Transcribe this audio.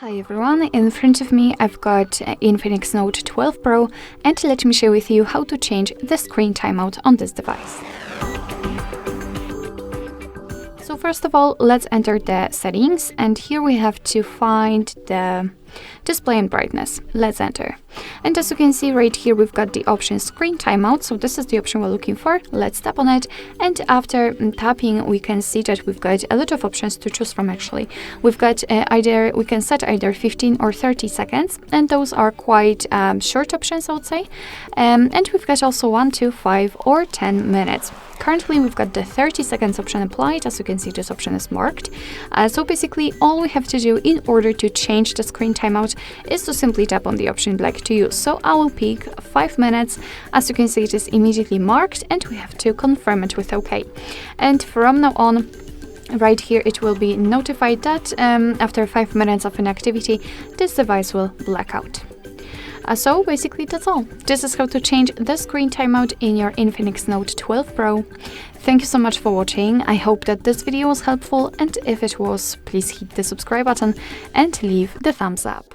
Hi everyone, in front of me I've got Infinix Note 12 Pro, and let me share with you how to change the screen timeout on this device. So first of all, let's enter the settings, and here we have to find the display and brightness. Let's enter. And as you can see right here, we've got the option screen timeout. So this is the option we're looking for. Let's tap on it. And after tapping, we can see that we've got a lot of options to choose from actually. We've got we can set either 15 or 30 seconds. And those are quite short options, I would say. And we've got also 1, 2, 5 or 10 minutes. Currently, we've got the 30 seconds option applied. As you can see, this option is marked. So basically, all we have to do in order to change the screen timeout is to simply tap on the option you'd like to use. So I will pick 5 minutes. As you can see, it is immediately marked, and we have to confirm it with OK. And from now on, right here, it will be notified that after 5 minutes of inactivity, this device will black out. So basically that's all. This is how to change the screen timeout in your Infinix Note 12 Pro. Thank you so much for watching. I hope that this video was helpful, and if it was, please hit the subscribe button and leave the thumbs up.